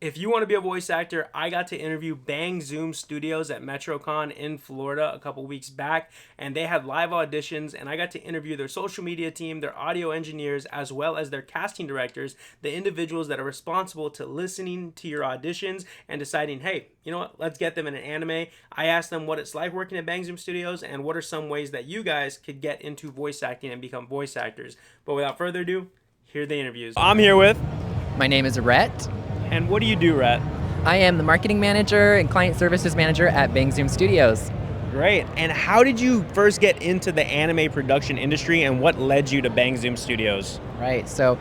If you want to be a voice actor, I got to interview BANGZOOM Studios at MetroCon in Florida a couple weeks back, and they had live auditions, and I got to interview their social media team, their audio engineers, as well as their casting directors, the individuals that are responsible to listening to your auditions and deciding, hey, you know what, let's get them in an anime. I asked them what it's like working at BANGZOOM Studios and what are some ways that you guys could get into voice acting and become voice actors. But without further ado, here are the interviews. I'm here with... My name is Rhett. And what do you do, Rhett? I am the marketing manager and client services manager at BANGZOOM Studios. Great. And how did you first get into the anime production industry, and what led you to BANGZOOM Studios? Right, so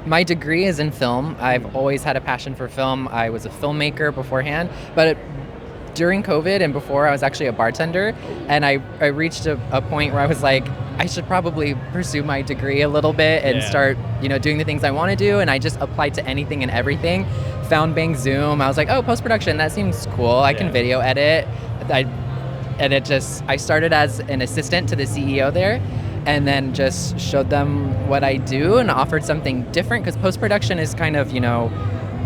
my degree is in film. I've always had a passion for film. I was a filmmaker beforehand, but during COVID and before, I was actually a bartender, and I reached a point where I was like, I should probably pursue my degree a little bit and start, doing the things I want to do. And I just applied to anything and everything. Found BANGZOOM. I was like, oh, post-production, that seems cool. I can video edit. I started as an assistant to the CEO there, and then just showed them what I do and offered something different, because post-production is kind of,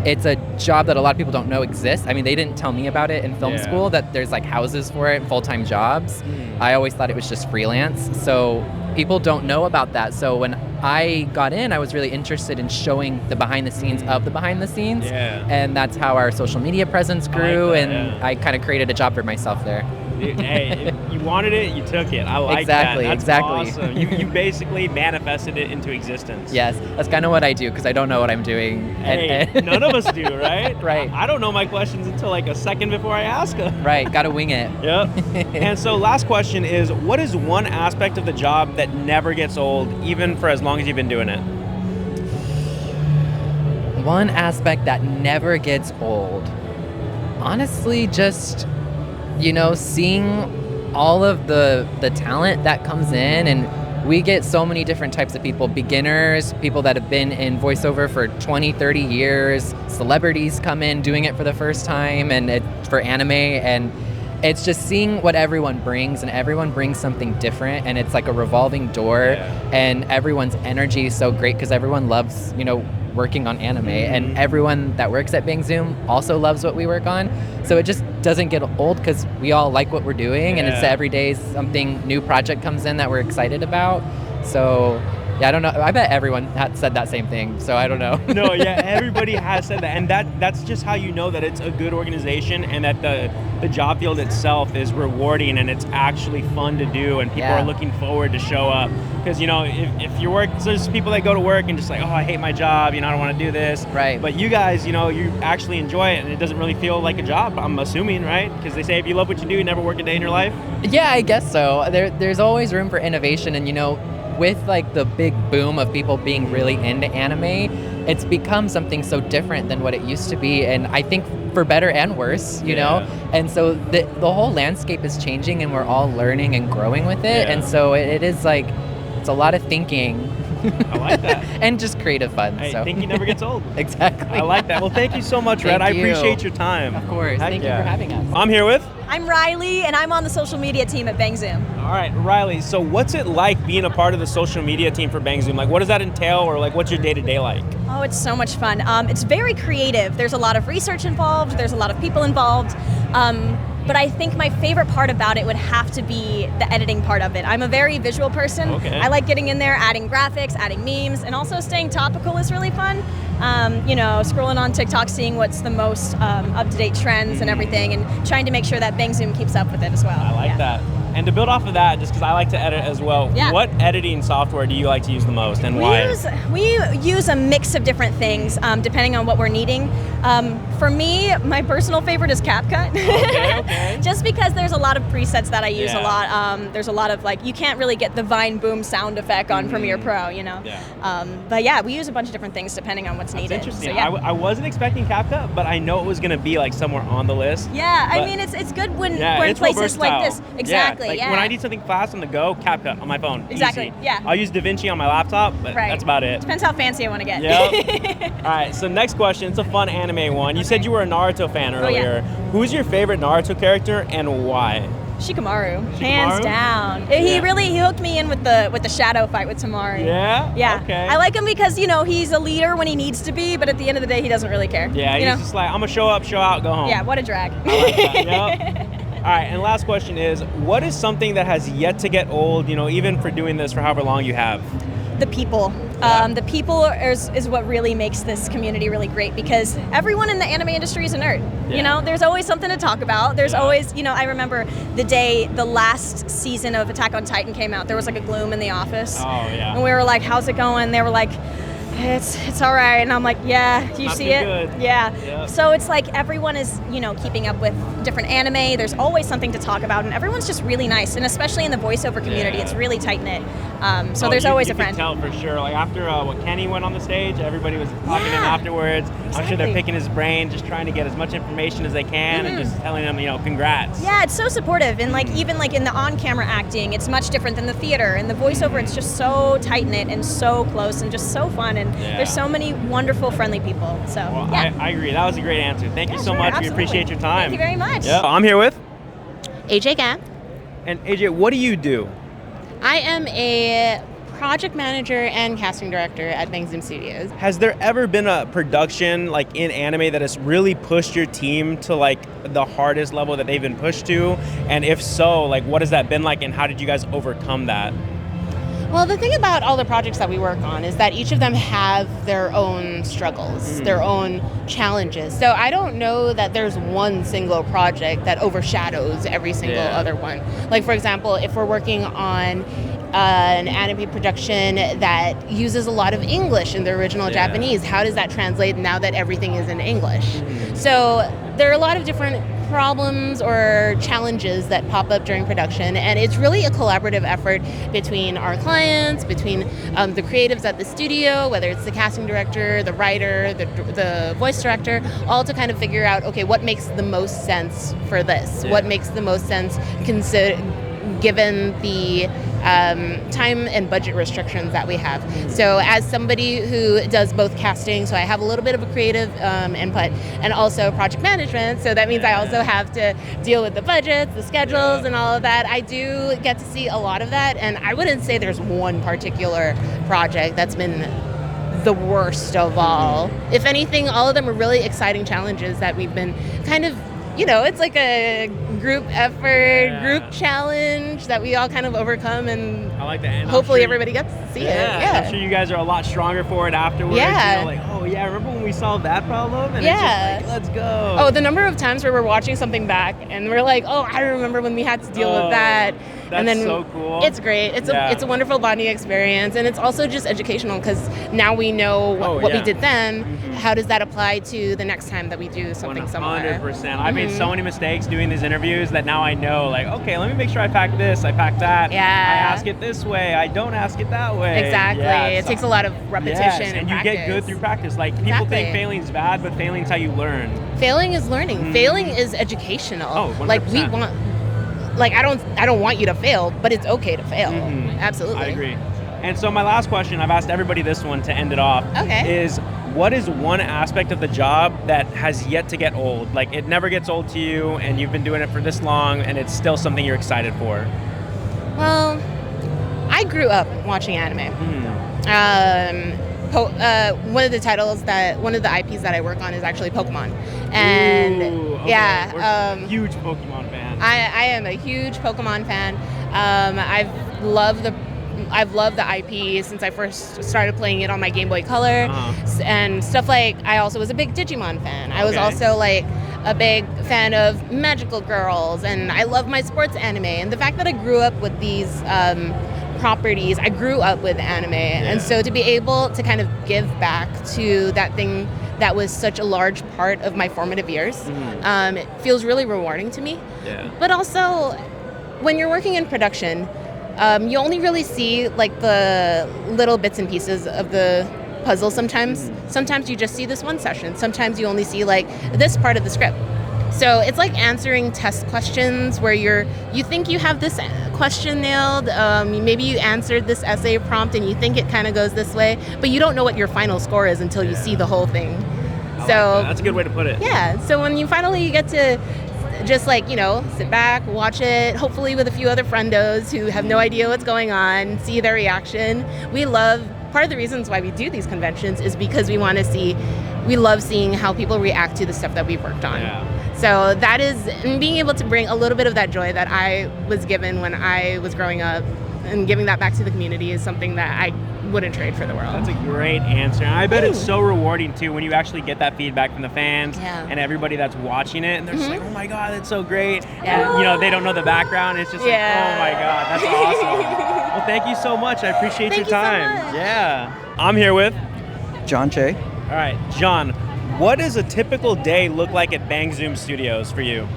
it's a job that a lot of people don't know exists. I mean, they didn't tell me about it in film school, that there's like houses for it, full-time jobs. I always thought it was just freelance. So people don't know about that. So when I got in, I was really interested in showing the behind the scenes of the behind the scenes. And that's how our social media presence grew. I kind of created a job for myself there. Hey, if you wanted it, you took it. I like that. That's awesome. You basically manifested it into existence. Yes, that's kind of what I do, because I don't know what I'm doing. Hey, none of us do, right? Right. I don't know my questions until like a second before I ask them. Right, gotta wing it. Yep. And so last question is, what is one aspect of the job that never gets old, even for as long as you've been doing it? One aspect that never gets old. Honestly, just... seeing all of the talent that comes in, and we get so many different types of people, beginners, people that have been in voiceover for 20, 30 years, celebrities come in doing it for the first time and for anime, and it's just seeing what everyone brings, and everyone brings something different, and it's like a revolving door, and everyone's energy is so great because everyone loves, working on anime, and everyone that works at BANGZOOM also loves what we work on. So it just doesn't get old because we all like what we're doing, and it's every day something new project comes in that we're excited about. So I don't know. I bet everyone had said that same thing, so I don't know. No, everybody has said that, and that's just how you know that it's a good organization, and that the job field itself is rewarding, and it's actually fun to do, and people are looking forward to show up. Because if you work, so there's people that go to work and just like, oh, I hate my job, I don't want to do this. Right. But you guys, you actually enjoy it, and it doesn't really feel like a job, I'm assuming, right? Because they say if you love what you do, you never work a day in your life. Yeah, I guess so. There's always room for innovation, and with like the big boom of people being really into anime, it's become something so different than what it used to be, and I think for better and worse, know? And so the whole landscape is changing, and we're all learning and growing with it, and so it is like, it's a lot of thinking. I like that. And just creative fun. Hey, so. thinking never gets old. Exactly. I like that. Well, thank you so much, Rhett. I appreciate your time. Of course. Thank you for having us. I'm here with... I'm Riley, and I'm on the social media team at BANGZOOM. All right, Riley, so what's it like being a part of the social media team for BANGZOOM? Like, what does that entail, or like, what's your day-to-day like? Oh, it's so much fun. It's very creative. There's a lot of research involved. There's a lot of people involved. But I think my favorite part about it would have to be the editing part of it. I'm a very visual person. Okay. I like getting in there, adding graphics, adding memes, and also staying topical is really fun. Scrolling on TikTok, seeing what's the most up-to-date trends and everything, and trying to make sure that BANGZOOM keeps up with it as well. I like that. And to build off of that, just because I like to edit as well, what editing software do you like to use the most, and why? We use a mix of different things depending on what we're needing. For me, my personal favorite is CapCut. Okay. Just because there's a lot of presets that I use a lot. There's a lot of you can't really get the Vine Boom sound effect on Premiere Pro, But we use a bunch of different things depending on what's needed. That's interesting. So, I wasn't expecting CapCut, but I know it was going to be like somewhere on the list. Yeah, I mean, it's good when we're in places like this. Exactly. When I need something fast on the go, CapCut on my phone. Exactly. Easy. Yeah. I'll use DaVinci on my laptop, but that's about it. Depends how fancy I want to get. Yep. All right. So next question. It's a fun anime one. You said you were a Naruto fan earlier. Yeah. Who's your favorite Naruto character and why? Shikamaru, hands down. He hooked me in with the shadow fight with Tamari. Yeah. Okay. I like him because he's a leader when he needs to be, but at the end of the day, he doesn't really care. Yeah, he's just like, I'm gonna show up, show out, go home. Yeah, what a drag. I like that. Yep. All right, and last question is, what is something that has yet to get old? Even for doing this for however long you have. The people. The people is what really makes this community really great, because everyone in the anime industry is a nerd. There's always something to talk about. There's always, I remember the day the last season of Attack on Titan came out, there was like a gloom in the office. Oh, yeah. And we were like, how's it going? They were like, it's all right. And I'm like, yeah, you see it? Good. Yeah. Yep. So it's like everyone is, keeping up with different anime. There's always something to talk about, and everyone's just really nice. And especially in the voiceover community, it's really tight-knit. So there's always a friend. You can tell for sure. Like after what Kenny went on the stage, everybody was talking to him afterwards. Exactly. I'm sure they're picking his brain, just trying to get as much information as they can, and just telling him, congrats. Yeah, it's so supportive. And even in the on-camera acting, it's much different than the theater. And the voiceover, it's just so tight-knit and so close and just so fun. And there's so many wonderful, friendly people. So, I agree. That was a great answer. Thank you so much. Absolutely. We appreciate your time. Thank you very much. Yeah. I'm here with AJ Gant. And AJ, what do you do? I am a project manager and casting director at BANGZOOM Studios. Has there ever been a production in anime that has really pushed your team to the hardest level that they've been pushed to? And if so, what has that been like, and how did you guys overcome that? Well, the thing about all the projects that we work on is that each of them have their own struggles, their own challenges. So I don't know that there's one single project that overshadows every single other one. For example, if we're working on an anime production that uses a lot of English in the original Japanese, how does that translate now that everything is in English? So there are a lot of different problems or challenges that pop up during production, and it's really a collaborative effort between our clients, between the creatives at the studio, whether it's the casting director, the writer, the voice director, all to kind of figure out, okay, what makes the most sense for this? What makes the most sense given the time and budget restrictions that we have. So as somebody who does both casting, so I have a little bit of a creative input and also project management, so that means I also have to deal with the budgets, the schedules, and all of that. I do get to see a lot of that, and I wouldn't say there's one particular project that's been the worst of all. If anything, all of them are really exciting challenges that we've been kind of, it's like a group effort, group challenge that we all kind of overcome, and I like that. And hopefully everybody gets to see it. Yeah, I'm sure you guys are a lot stronger for it afterwards. Yeah. Remember when we solved that problem? And it's just let's go. Oh, the number of times where we're watching something back and we're like, oh, I remember when we had to deal with that. That's and then so cool. It's great. It's a wonderful bonding experience, and it's also just educational because now we know what we did then. How does that apply to the next time that we do something somewhere? 100%. I've made so many mistakes doing these interviews that now I know, okay, let me make sure I pack this, I pack that. Yeah. I ask it this way, I don't ask it that way. Exactly. It takes a lot of repetition and you get good through practice. People think failing's bad, but failing's how you learn. Failing is learning. Failing is educational. Oh, 100%. We want. I don't want you to fail, but it's okay to fail. Absolutely. I agree. And so my last question, I've asked everybody this one to end it off, is what is one aspect of the job that has yet to get old? It never gets old to you, and you've been doing it for this long, and it's still something you're excited for. Well, I grew up watching anime. One of the IPs that I work on is actually Pokemon. And we're huge Pokemon fans. I am a huge Pokemon fan. I've loved the IP since I first started playing it on my Game Boy Color and stuff. I also was a big Digimon fan. I was also a big fan of Magical Girls, and I love my sports anime. And the fact that I grew up with these properties, I grew up with anime, and so to be able to kind of give back to that thing that was such a large part of my formative years, it feels really rewarding to me. But also, when you're working in production, you only really see the little bits and pieces of the puzzle sometimes. Sometimes you just see this one session. Sometimes you only see this part of the script. So it's like answering test questions where you think you have this question nailed. Maybe you answered this essay prompt and you think it kind of goes this way, but you don't know what your final score is until you see the whole thing. That's a good way to put it. Yeah. So when you finally get to just like, sit back, watch it, hopefully with a few other friendos who have no idea what's going on, see their reaction. Part of the reasons why we do these conventions is because we love seeing how people react to the stuff that we've worked on. Yeah. So that is, and being able to bring a little bit of that joy that I was given when I was growing up and giving that back to the community is something that I wouldn't trade for the world. That's a great answer. And I bet it's so rewarding too when you actually get that feedback from the fans and everybody that's watching it, and they're just like, oh my God, that's so great. Yeah. And, they don't know the background. It's just like, oh my God, that's awesome. Well, thank you so much. I appreciate your time. So much. Yeah. I'm here with John Che. All right, John, what does a typical day look like at BANGZOOM Studios for you?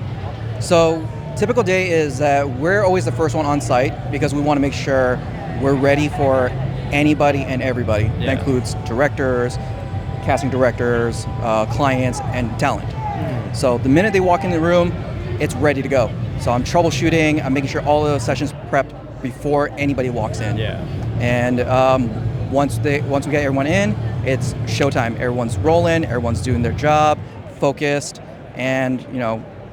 So, typical day is that we're always the first one on site because we want to make sure we're ready for anybody and everybody. Yeah. That includes directors, casting directors, clients, and talent. So the minute they walk in the room, it's ready to go. So I'm troubleshooting, I'm making sure all the sessions prepped before anybody walks in. Yeah. And once we get everyone in, it's showtime. Everyone's rolling, everyone's doing their job, focused, and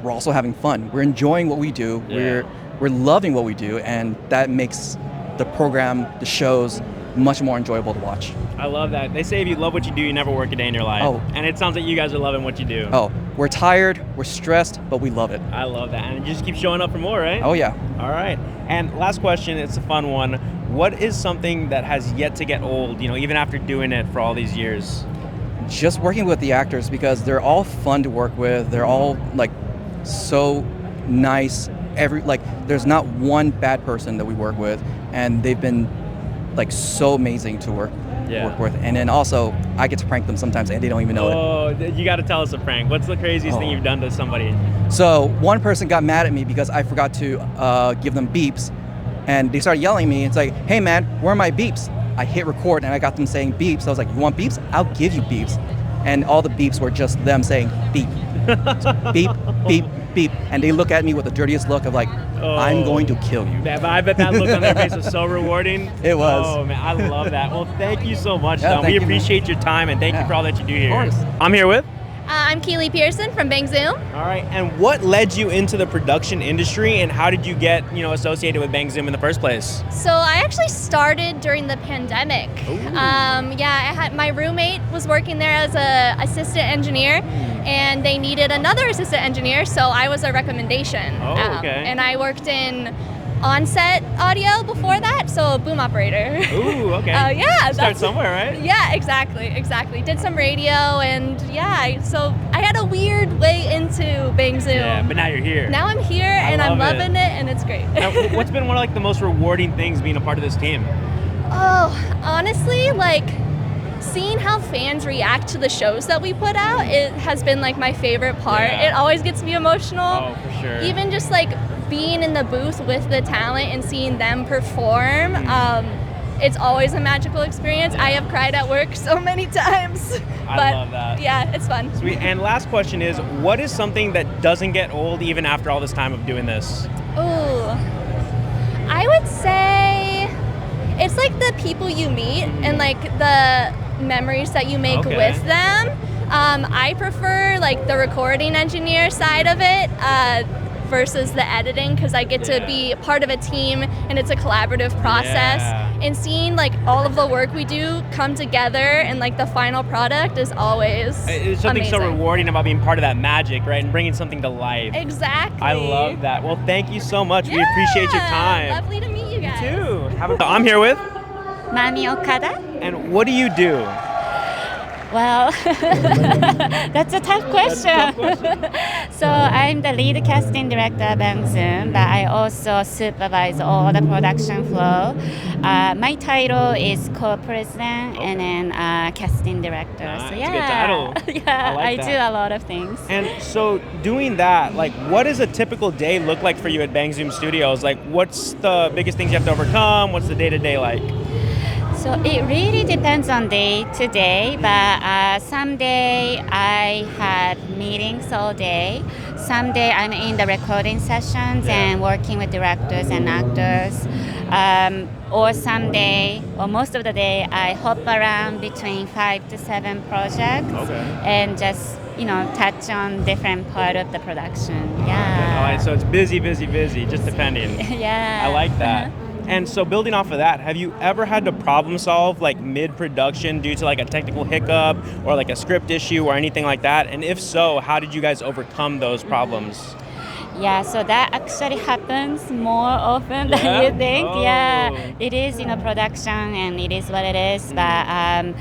we're also having fun. We're enjoying what we do. Yeah. We're loving what we do, and that makes the program, the shows, much more enjoyable to watch. I love that. They say if you love what you do, you never work a day in your life. Oh. And it sounds like you guys are loving what you do. Oh, we're tired, we're stressed, but we love it. I love that. And you just keep showing up for more, right? Oh yeah. All right. And last question, it's a fun one. What is something that has yet to get old, even after doing it for all these years? Just working with the actors, because they're all fun to work with. They're all so nice. There's not one bad person that we work with, and they've been so amazing to work with. And then also, I get to prank them sometimes, and they don't even know it. Oh, you got to tell us a prank. What's the craziest thing you've done to somebody? So one person got mad at me because I forgot to give them beeps, and they started yelling at me. It's like, hey man, where are my beeps? I hit record, and I got them saying beeps. I was like, you want beeps? I'll give you beeps. And all the beeps were just them saying beep. So beep, beep, beep. And they look at me with the dirtiest look of I'm going to kill you. Yeah, but I bet that look on their face was so rewarding. It was. Oh man, I love that. Well, thank you so much, Yeah, Don. thank We you, appreciate your time, and thank you for all that you do here. Of course. I'm here with. I'm Keely Pearson from BANGZOOM. All right, and what led you into the production industry, and how did you get, associated with BANGZOOM in the first place? So I actually started during the pandemic. My roommate was working there as an assistant engineer, and they needed another assistant engineer, so I was a recommendation. Oh, okay. And I worked in on-set audio before that, so a boom operator. Ooh, okay. Start somewhere, right? Yeah, exactly. Did some radio, and so I had a weird way into BANGZOOM. Yeah, but now you're here. Now I'm here, and I'm loving it, and it's great. Now, what's been one of the most rewarding things being a part of this team? Oh, honestly, seeing how fans react to the shows that we put out, it has been my favorite part. Yeah. It always gets me emotional. Oh, for sure. Even just being in the booth with the talent and seeing them perform, it's always a magical experience. I have cried at work so many times. I love that. Yeah, it's fun. Sweet. And last question is, what is something that doesn't get old even after all this time of doing this? Ooh, I would say it's the people you meet and the memories that you make with them. I prefer the recording engineer side of it versus the editing, because I get to be part of a team and it's a collaborative process. And seeing all of the work we do come together and the final product is always It's something amazing. so rewarding about being part of that magic, right? And bringing something to life. Exactly. I love that. Well, thank you so much. We appreciate your time. Lovely to meet you guys. You too. I'm here with. Mami Okada. And what do you do? Well, that's a tough question. So I'm the lead casting director at BANGZOOM, but I also supervise all the production flow. My title is co-president and then casting director. Nice. So It's a good title. I that. do a lot of things. And so doing that, what does a typical day look like for you at BANGZOOM Studios? What's the biggest things you have to overcome? What's the day-to-day like? So it really depends on day to day, but some day I have meetings all day. Some day I'm in the recording sessions and working with directors and actors. Or some day, or most of the day, I hop around between 5 to 7 projects and just touch on different part of the production. All Yeah. right, so it's busy, just depending. Yeah. I like that. And so building off of that, have you ever had to problem solve like mid-production due to like a technical hiccup or like a script issue or anything like that? And if so, how did you guys overcome those problems? Yeah, so that actually happens more often Yeah? than you think. Oh. Yeah, it is production, and it is what it is. But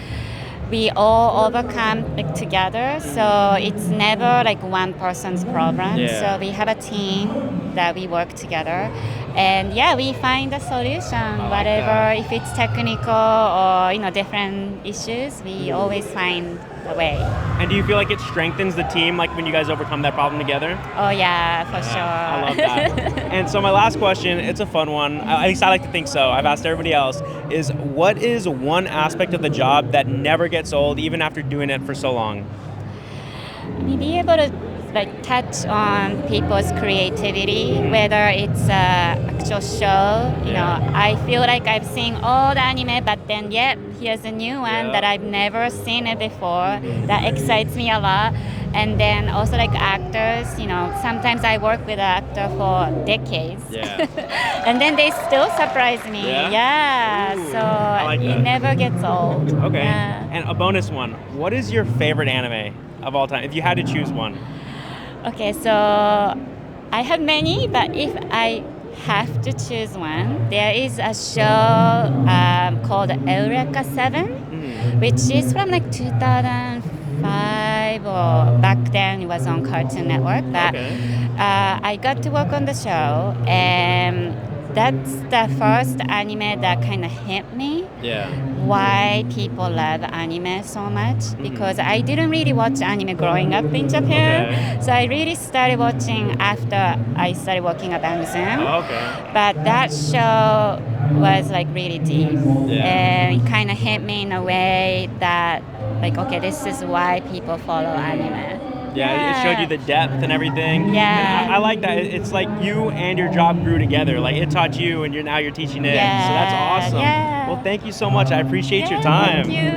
we all overcome like together, so it's never like one person's problem. Yeah. So we have a team that we work together, and yeah, we find a solution. like Whatever, that. if it's technical or different issues, we always find a way. And do you feel like it strengthens the team, like when you guys overcome that problem together? Oh yeah, for sure. I love that. And so my last question, it's a fun one, at least I like to think so, I've asked everybody else, is what is one aspect of the job that never gets old even after doing it for so long? Be able to like touch on people's creativity, whether it's actual show. I feel like I've seen all the anime, but then here's a new one that I've never seen it before. That excites me a lot. And then also like actors, sometimes I work with an actor for decades. Yeah. And then they still surprise me. Yeah? Ooh, So I like it that. never gets old. Okay. Yeah. And a bonus one, what is your favorite anime of all time, if you had to choose one? Okay, so I have many, but if I have to choose one, there is a show called Eureka 7, which is from like 2005, or back then it was on Cartoon Network. But I got to work on the show, and that's the first anime that kind of hit me. Yeah. Why people love anime so much, because I didn't really watch anime growing up in Japan. So I really started watching after I started working at BANGZOOM. But that show was like really deep, and it kind of hit me in a way that like, okay, this is why people follow anime. Yeah, it showed you the depth and everything. Yeah. And I like that. It's like you and your job grew together. Like it taught you, and now you're teaching it. Yeah. So that's awesome. Yeah. Well, thank you so much. I appreciate your time. Thank you.